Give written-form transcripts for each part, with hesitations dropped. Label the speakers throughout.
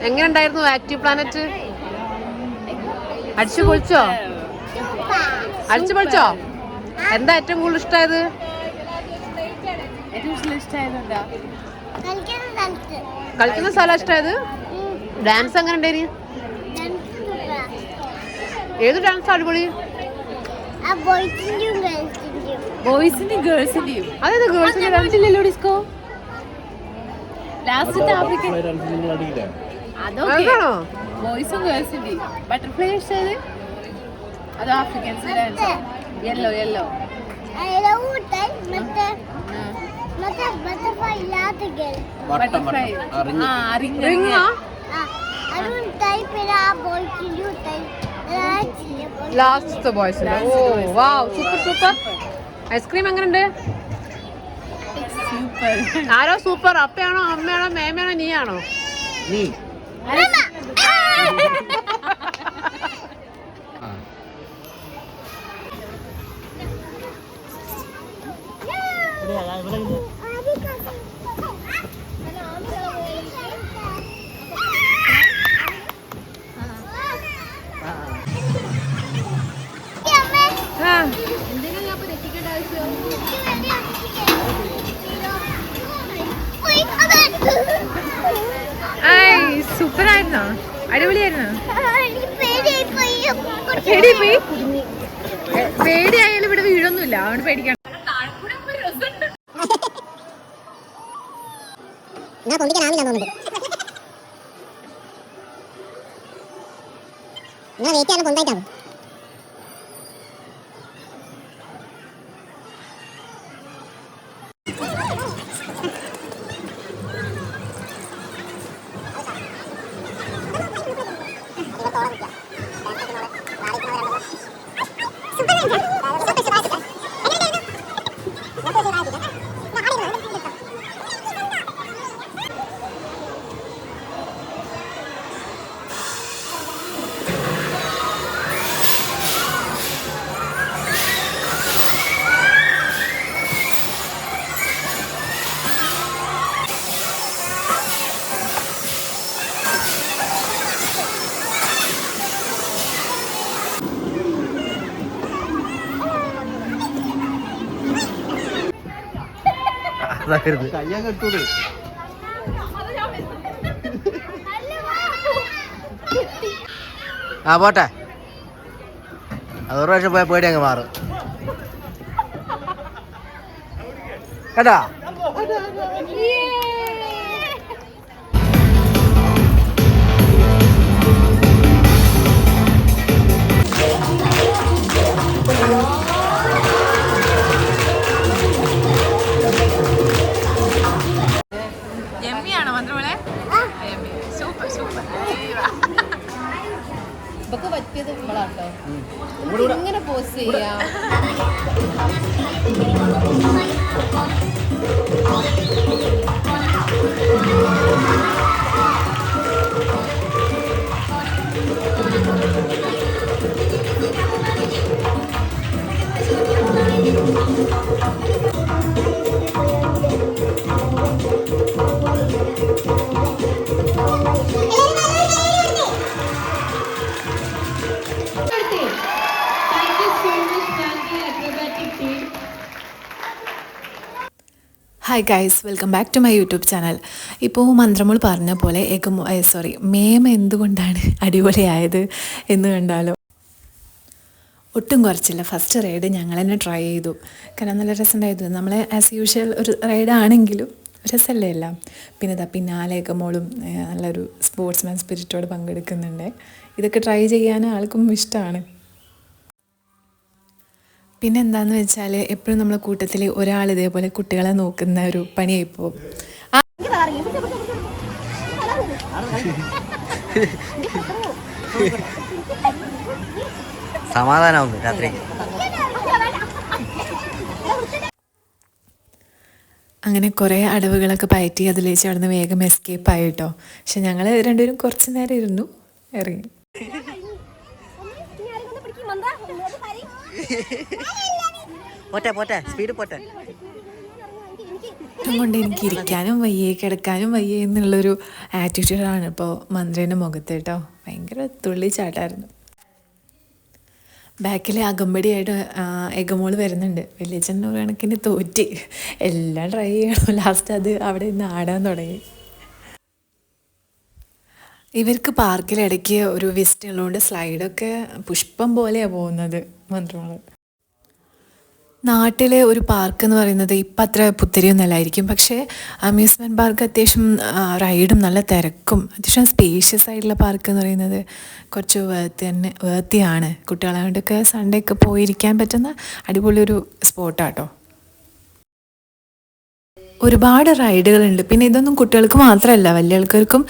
Speaker 1: എങ്ങനെ ഉണ്ടായിരുന്നു active planet? അടിച്ചു പൊളിച്ചോ? അടിച്ചു പൊളിച്ചോ? എന്താ ഏറ്റവും കൂടുതൽ ഇഷ്ടമായത്? കളിക്കുന്ന സ്ഥലം ഇഷ്ടമായത്? ഡാൻസ് എങ്ങനെ ഉണ്ടായിരുന്നു? ഏത് ഡാൻസ് അടിപൊളി?
Speaker 2: ബോയ്സിന്റെയും ഗേൾസിന്റെയും.
Speaker 1: അതായത് ഗേൾസിന്റെ ഡാൻസ്
Speaker 2: ഇല്ലല്ലോ ഡിസ്കോ. ലാസ്റ്റ് ആഫ്രിക്കൻ
Speaker 1: അതാണോ?
Speaker 2: ബോയ്സും ഗേൾസിന്റെയും ബട്ടർഫ്ലൈ ഇഷ്ടമായത്? അത് Africans dance. Yellow yellow butterfly.
Speaker 1: Last boys. Oh wow, super super. Ice cream എങ്ങനെയുണ്ട്? ആരോ സൂപ്പർ? അപ്പയാണോ, അമ്മയാണോ, മേമയാണോ, നീയാണോ?
Speaker 3: നീ
Speaker 1: സൂപ്പർ ആയിരുന്നോ? അടിപൊളിയായിരുന്നോ? പേടിയായാലും ഇവിടെ വീടൊന്നുമില്ല, അതുകൊണ്ട് പേടിക്കണം. കയ്യാ കെട്ടൂടെ? ആ പോട്ടെ, അത് ഒരു പ്രാവശ്യം പോയാൽ പേടി അങ്ങ് മാറും കേട്ടാ.
Speaker 2: യമ്മിയാണോ മന്ത്രമോളെ? Super super. ഇതൊക്കെ പറ്റിയത് നമ്മളാട്ടോ. ഇങ്ങനെ പോസ്റ്റ് ചെയ്യാം.
Speaker 4: Hi guys, welcome back to my YouTube channel. ഇപ്പോൾ മന്ത്രമോൾ പറഞ്ഞ പോലെ മേമ എന്തുകൊണ്ടാണ് അടിപൊളിയായത് എന്ന് കണ്ടാലോ. ഒട്ടും കുറച്ചില്ല, ഫസ്റ്റ് റൈഡ് ഞങ്ങൾ തന്നെ ട്രൈ ചെയ്തു. കാരണം നല്ല രസമുണ്ടായിരുന്നു. നമ്മൾ ആസ് യൂഷ്വൽ ഒരു റൈഡാണെങ്കിലും രസമല്ലേ എല്ലാം. പിന്നെ പിന്നാലെ ഏകമോളും നല്ലൊരു സ്പോർട്സ്മാൻ സ്പിരിറ്റോട് പങ്കെടുക്കുന്നുണ്ട്. ഇതൊക്കെ ട്രൈ ചെയ്യാൻ ആൾക്കും ഇഷ്ടമാണ്. പിന്നെ എന്താണെന്ന് വെച്ചാൽ എപ്പോഴും നമ്മളെ കൂട്ടത്തിൽ ഒരാൾ ഇതേപോലെ കുട്ടികളെ നോക്കുന്ന ഒരു പണിയായിപ്പോൾ.
Speaker 3: സമാധാനമാവും രാത്രി.
Speaker 4: അങ്ങനെ കുറേ അടവുകളൊക്കെ പയറ്റി അതിലേച്ച് അവിടെ നിന്ന് വേഗം എസ്കേപ്പ് ആയിട്ടോ. പക്ഷെ ഞങ്ങൾ രണ്ടുപേരും കുറച്ച് നേരം ഇരുന്നു, ഇറങ്ങി.
Speaker 3: പോട്ടെ പോട്ടെ, സ്പീഡ് പോട്ടെ.
Speaker 4: ഇഷ്ടം കൊണ്ട് എനിക്ക് ഇരിക്കാനും വയ്യേ കിടക്കാനും വയ്യേ എന്നുള്ളൊരു ആറ്റിറ്റ്യൂഡാണ് ഇപ്പോൾ മന്ത്രേൻ്റെ മുഖത്ത് കേട്ടോ. ഭയങ്കര തുള്ളിച്ചാട്ടായിരുന്നു. ബാക്കിൽ അകമ്പടിയായിട്ട് എഗമോൾ വരുന്നുണ്ട്. വലിയച്ഛൻ ഒരു കണക്കിന് തോറ്റി, എല്ലാം ട്രൈ ചെയ്യണം. ലാസ്റ്റ് അത് അവിടെ നിന്ന് ആടാൻ തുടങ്ങി. ഇവർക്ക് പാർക്കിലിടയ്ക്ക് ഒരു വിസിറ്റ് ഉള്ളതുകൊണ്ട് സ്ലൈഡൊക്കെ പുഷ്പം പോലെയാണ് പോകുന്നത് മന്ത്രവാള്. നാട്ടിലെ ഒരു പാർക്ക് എന്ന് പറയുന്നത് ഇപ്പം അത്ര പുത്തരിയൊന്നുമല്ലായിരിക്കും, പക്ഷേ അമ്യൂസ്മെൻറ്റ് പാർക്ക് അത്യാവശ്യം റൈഡും നല്ല തിരക്കും അത്യാവശ്യം സ്പേഷ്യസ് ആയിട്ടുള്ള പാർക്ക് എന്ന് പറയുന്നത് കുറച്ച് വേർത്തിയാണ്. കുട്ടികളെ കൊണ്ടൊക്കെ സൺഡേ ഒക്കെ പോയിരിക്കാൻ പറ്റുന്ന അടിപൊളി ഒരു സ്പോട്ടാട്ടോ. ഒരുപാട് റൈഡുകളുണ്ട്. പിന്നെ ഇതൊന്നും കുട്ടികൾക്ക് മാത്രമല്ല, വലിയ ആൾക്കാർക്കും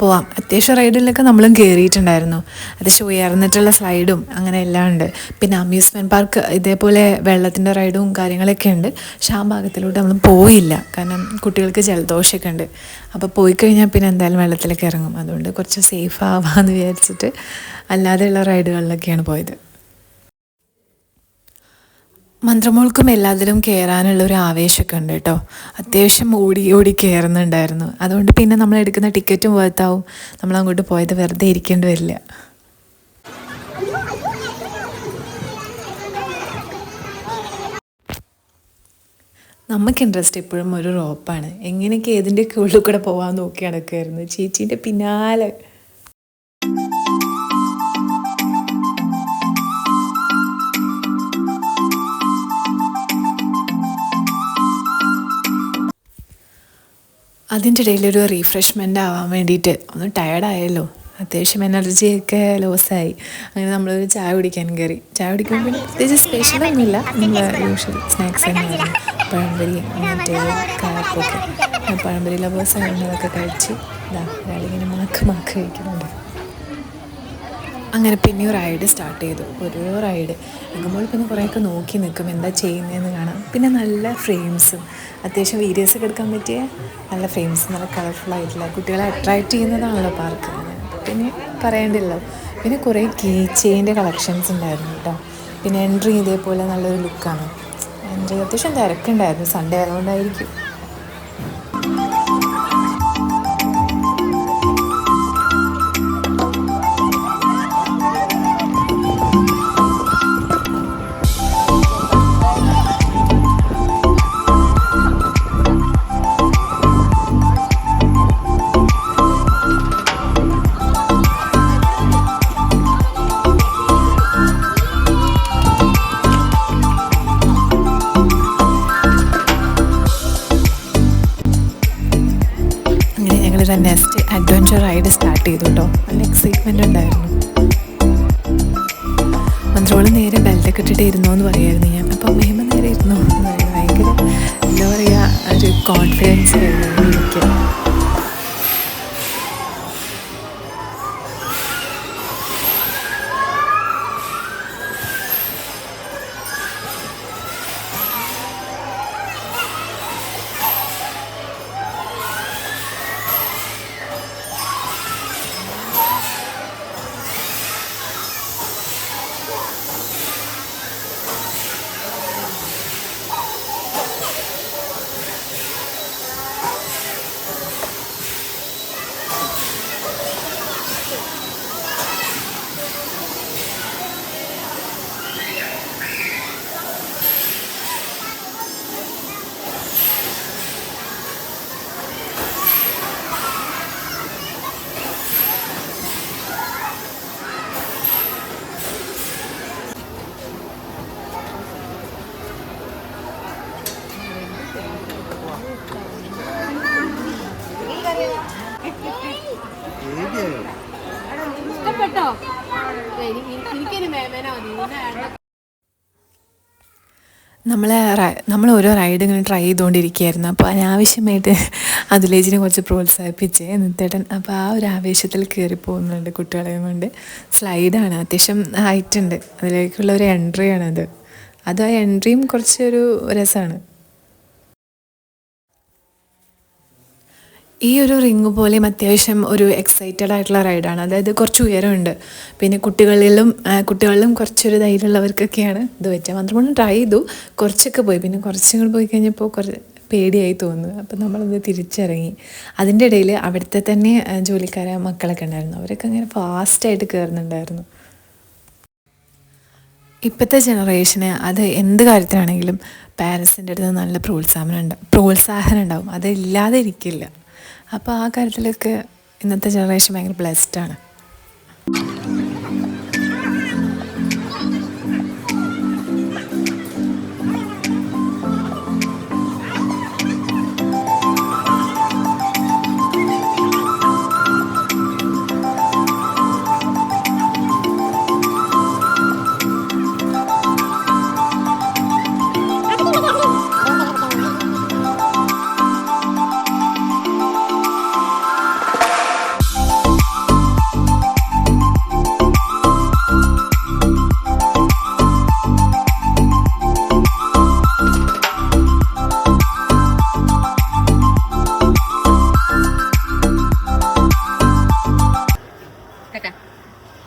Speaker 4: പോവാം. അത്യാവശ്യം റൈഡിലൊക്കെ നമ്മളും കയറിയിട്ടുണ്ടായിരുന്നു. അത്യാവശ്യം ഉയർന്നിട്ടുള്ള സ്ലൈഡും അങ്ങനെ എല്ലാം ഉണ്ട്. പിന്നെ അമ്യൂസ്മെൻറ്റ് പാർക്ക് ഇതേപോലെ വെള്ളത്തിൻ്റെ റൈഡും കാര്യങ്ങളൊക്കെ ഉണ്ട്. പക്ഷേ ആ ഭാഗത്തിലോട്ട് നമ്മൾ പോയില്ല, കാരണം കുട്ടികൾക്ക് ജലദോഷമൊക്കെ ഉണ്ട്. അപ്പോൾ പോയി കഴിഞ്ഞാൽ പിന്നെ എന്തായാലും വെള്ളത്തിലേക്ക് ഇറങ്ങും. അതുകൊണ്ട് കുറച്ച് സേഫ് ആവാമെന്ന് വിചാരിച്ചിട്ട് അല്ലാതെയുള്ള റൈഡുകളിലൊക്കെയാണ് പോയത്. മന്ത്രമോൾക്കും എല്ലാത്തിലും കയറാനുള്ള ഒരു ആവേശമൊക്കെ ഉണ്ട് കേട്ടോ. അത്യാവശ്യം ഓടി ഓടി കയറുന്നുണ്ടായിരുന്നു. അതുകൊണ്ട് പിന്നെ നമ്മൾ എടുക്കുന്ന ടിക്കറ്റും വർത്താവും. നമ്മളങ്ങോട്ട് പോയത് വെറുതെ ഇരിക്കേണ്ടി വരില്ല. നമുക്ക് ഇൻട്രസ്റ്റ് എപ്പോഴും ഒരു റോപ്പാണ്. എങ്ങനെയൊക്കെ ഏതിൻ്റെയൊക്കെ ഉള്ളിൽ കൂടെ പോകാൻ നോക്കി നടക്കുമായിരുന്നു. ചേച്ചീൻ്റെ പിന്നാലെ. അതിൻ്റെ ഇടയിലൊരു റീഫ്രഷ്മെൻ്റ് ആവാൻ വേണ്ടിയിട്ട് ഒന്ന് ടയർഡായല്ലോ, അത്യാവശ്യം എനർജിയൊക്കെ ലോസായി. അങ്ങനെ നമ്മളൊരു ചായ കുടിക്കാൻ കയറി. ചായ കുടിക്കുമ്പോൾ പിന്നെ പ്രത്യേകിച്ച് സ്പെഷ്യലൊന്നുമില്ല, നമ്മൾ യൂഷ്വൽ സ്നാക്സ് തന്നെയായിരുന്നു. പഴംപൊരി മറ്റേ കാപ്പൊക്കെ. പഴംപൊരി ലവേഴ്സായിരുന്നു. അതൊക്കെ കഴിച്ച് ഒരാളിങ്ങനെ മാക്ക് കഴിക്കുന്നുണ്ട്. അങ്ങനെ പിന്നെ റൈഡ് സ്റ്റാർട്ട് ചെയ്തു. ഓരോ റൈഡ് എങ്ങുമ്പോൾ പിന്നെ കുറേയൊക്കെ നോക്കി നിൽക്കും എന്താ ചെയ്യുന്നതെന്ന് കാണാം. പിന്നെ നല്ല ഫ്രെയിംസും അത്യാവശ്യം വീഡിയോസ് ഒക്കെ എടുക്കാൻ പറ്റിയ നല്ല ഫ്രെയിംസ്, നല്ല കളർഫുള്ളായിട്ടുള്ള കുട്ടികളെ അട്രാക്റ്റ് ചെയ്യുന്നതാണല്ലോ പാർക്ക്. പിന്നെ പറയേണ്ടല്ലോ. പിന്നെ കുറേ കീ ചെയിൻ്റെ കളക്ഷൻസ് ഉണ്ടായിരുന്നു കേട്ടോ. പിന്നെ എൻട്രി ഇതേപോലെ നല്ലൊരു ലുക്കാണ്. എൻട്രി അത്യാവശ്യം തിരക്കുണ്ടായിരുന്നു, സൺഡേ ആയതുകൊണ്ടായിരിക്കും. നെക്സ്റ്റ് അഡ്വഞ്ചർ റൈഡ് സ്റ്റാർട്ട് ചെയ്തു കേട്ടോ. നല്ല എക്സൈറ്റ്മെൻ്റ് ഉണ്ടായിരുന്നു. മന്ത്രോള് നേരെ ബെൽറ്റൊക്കെ ഇട്ടിട്ട് ഇരുന്നോ എന്ന് പറയായിരുന്നു ഞാൻ. അപ്പം മേമ നേരെ ഇരുന്നു എന്ന് പറയുന്നത് ഭയങ്കര എന്താ പറയുക, ഒരു കോൺഫിഡൻസ് ആയിരുന്നു എനിക്ക്.
Speaker 2: ഇഷ്ടപ്പെട്ടോ? എനിക്കൊരു മേമേന
Speaker 4: നമ്മൾ ഓരോ റൈഡ് ഇങ്ങനെ ട്രൈ ചെയ്തുകൊണ്ടിരിക്കുകയായിരുന്നു. അപ്പോൾ അനാവശ്യമായിട്ട് അതിലേജിനെ കുറച്ച് പ്രോത്സാഹിപ്പിച്ചേ നിത്തേട്ടൻ. അപ്പോൾ ആ ഒരു ആവേശത്തിൽ കയറി പോകുന്നുണ്ട് കുട്ടികളെയും കൊണ്ട്. സ്ലൈഡാണ്, അത്യാവശ്യം ഹൈറ്റ് ഉണ്ട്, അതിലേക്കുള്ള ഒരു എൻട്രിയാണത്. അത് ആ എൻട്രിയും കുറച്ചൊരു രസമാണ്. ഈ ഒരു റിങ് പോലെയും അത്യാവശ്യം ഒരു എക്സൈറ്റഡ് ആയിട്ടുള്ള റൈഡാണ്. അതായത് കുറച്ച് ഉയരമുണ്ട്. പിന്നെ കുട്ടികളിലും കുറച്ചൊരു ധൈര്യമുള്ളവർക്കൊക്കെയാണ് ഇത് വെച്ചാൽ. മാത്രം ട്രൈ ചെയ്തു, കുറച്ചൊക്കെ പോയി. പിന്നെ കുറച്ചും കൂടി പോയി കഴിഞ്ഞപ്പോൾ പേടിയായി തോന്നുന്നു. അപ്പം നമ്മളൊന്ന് തിരിച്ചിറങ്ങി. അതിൻ്റെ ഇടയിൽ അവിടുത്തെ തന്നെ ജോലിക്കാരെ മക്കളൊക്കെ ഉണ്ടായിരുന്നു. അവരൊക്കെ അങ്ങനെ ഫാസ്റ്റായിട്ട് കയറുന്നുണ്ടായിരുന്നു. ഇപ്പോഴത്തെ ജനറേഷന് അത് എന്ത് കാര്യത്തിനാണെങ്കിലും പാരൻസിൻ്റെ അടുത്ത് നല്ല പ്രോത്സാഹനം ഉണ്ടാവും. അതില്ലാതെ ഇരിക്കില്ല. അപ്പോൾ ആ കാര്യത്തിലൊക്കെ ഇന്നത്തെ ജനറേഷൻ ഭയങ്കര ബ്ലെസ്ഡാണ്.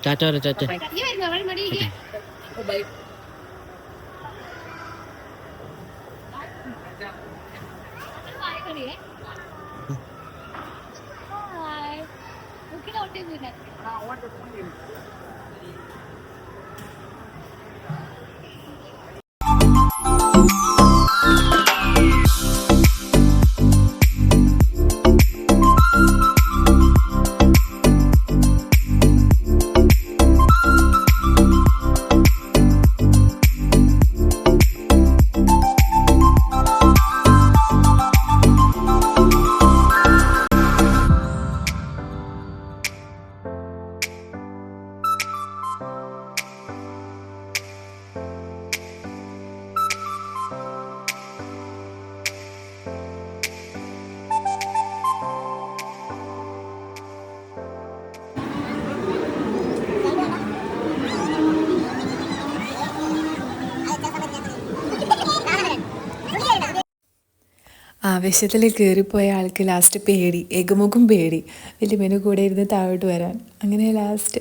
Speaker 3: चाचा रे चाचा ആവേശത്തിൽ കയറിപ്പോയ ആൾക്ക് ലാസ്റ്റ് പേടി, എഗമുഖം പേടി, വലിയമ്മേൻ്റെ കൂടെ ഇരുന്ന് താഴോട്ട് വരാൻ. അങ്ങനെ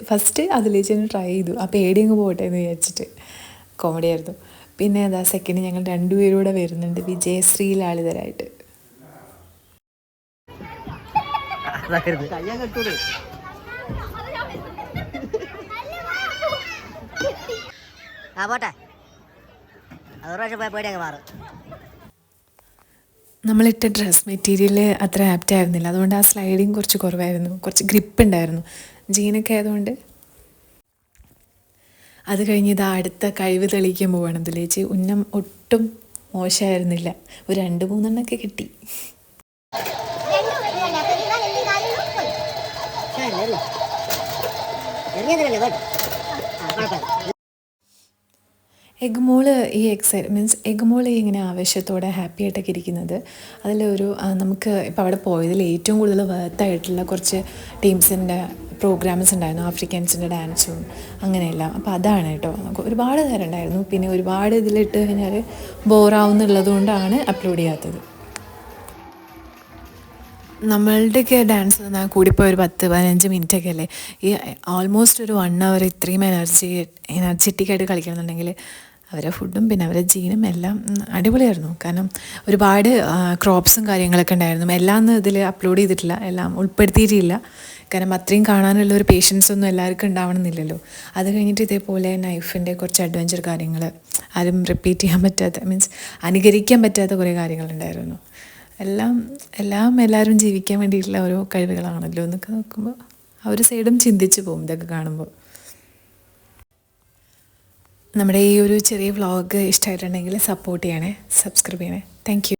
Speaker 3: ഫസ്റ്റ് അതിലേച്ചൊന്ന് ട്രൈ ചെയ്തു. ആ പേടി അങ്ങ് പോട്ടെ എന്ന് വിചാരിച്ചിട്ട്. കോമഡി ആയിരുന്നു. പിന്നെ അതാ സെക്കൻഡ് ഞങ്ങൾ രണ്ടുപേരൂടെ വരുന്നുണ്ട്, വിജയശ്രീ ലാളിതരായിട്ട്. നമ്മളിട്ട ഡ്രസ് മെറ്റീരിയൽ അത്ര ആപ്റ്റ് ആയിരുന്നില്ല. അതുകൊണ്ട് ആ സ്ലൈഡിങ് കുറച്ച് കുറവായിരുന്നു, കുറച്ച് ഗ്രിപ്പ് ഉണ്ടായിരുന്നു ജീനൊക്കെ ആയതുകൊണ്ട്. അത് കഴിഞ്ഞ് ഇതാ അടുത്ത കഴിവ് തെളിയിക്കാൻ പോവുകയാണ് ഇതിലേച്ച്. ഉന്നം ഒട്ടും മോശമായിരുന്നില്ല, ഒരു 2-3 എണ്ണമൊക്കെ കിട്ടി. എഗ്മോള് എഗ്മോള് ഇങ്ങനെ ആവേശത്തോടെ ഹാപ്പി ആയിട്ടൊക്കെ ഇരിക്കുന്നത്. അതിലൊരു നമുക്ക് ഇപ്പോൾ അവിടെ പോയതിൽ ഏറ്റവും കൂടുതൽ വർത്തായിട്ടുള്ള കുറച്ച് ടീംസിൻ്റെ പ്രോഗ്രാംസ് ഉണ്ടായിരുന്നു, ആഫ്രിക്കൻസിൻ്റെ ഡാൻസും അങ്ങനെയെല്ലാം. അപ്പോൾ അതാണ് കേട്ടോ, ഒരുപാട് നേരം ഉണ്ടായിരുന്നു. പിന്നെ ഒരുപാട് ഇതിലിട്ട് കഴിഞ്ഞാൽ ബോറാവുന്നുള്ളത് കൊണ്ടാണ് അപ്ലോഡ് ചെയ്യാത്തത്. നമ്മളുടെയൊക്കെ ഡാൻസ് കൂടിപ്പോയി ഒരു 10-15 മിനിറ്റൊക്കെ അല്ലേ. ഈ ഓൾമോസ്റ്റ് ഒരു 1 hour ഇത്രയും എനർജറ്റിക്കായിട്ട് കളിക്കണമെന്നുണ്ടെങ്കിൽ അവരെ ഫുഡും പിന്നെ അവരെ ജീനും എല്ലാം അടിപൊളിയായിരുന്നു. കാരണം ഒരുപാട് ക്രോപ്സും കാര്യങ്ങളൊക്കെ ഉണ്ടായിരുന്നു. എല്ലാം ഇതിൽ അപ്ലോഡ് ചെയ്തിട്ടില്ല, എല്ലാം ഉൾപ്പെടുത്തിയിട്ടില്ല. കാരണം അത്രയും കാണാനുള്ള ഒരു പേഷ്യൻസ് ഒന്നും എല്ലാവർക്കും ഉണ്ടാവണമെന്നില്ലല്ലോ. അത് കഴിഞ്ഞിട്ട് ഇതേപോലെ നൈഫിൻ്റെ കുറച്ച് അഡ്വഞ്ചർ കാര്യങ്ങൾ, ആരും റിപ്പീറ്റ് ചെയ്യാൻ പറ്റാത്ത അനുകരിക്കാൻ പറ്റാത്ത കുറേ കാര്യങ്ങളുണ്ടായിരുന്നു. എല്ലാവരും ജീവിക്കാൻ വേണ്ടിയിട്ടുള്ള ഓരോ കഴിവുകളാണല്ലോ എന്നൊക്കെ നോക്കുമ്പോൾ ആ ഒരു സൈഡും ചിന്തിച്ച് പോകും ഇതൊക്കെ കാണുമ്പോൾ. നമ്മുടെ ഈ ഒരു ചെറിയ വ്ളോഗ് ഇഷ്ടമായിട്ടുണ്ടെങ്കിൽ സപ്പോർട്ട് ചെയ്യണേ, സബ്സ്ക്രൈബ് ചെയ്യണേ. Thank you.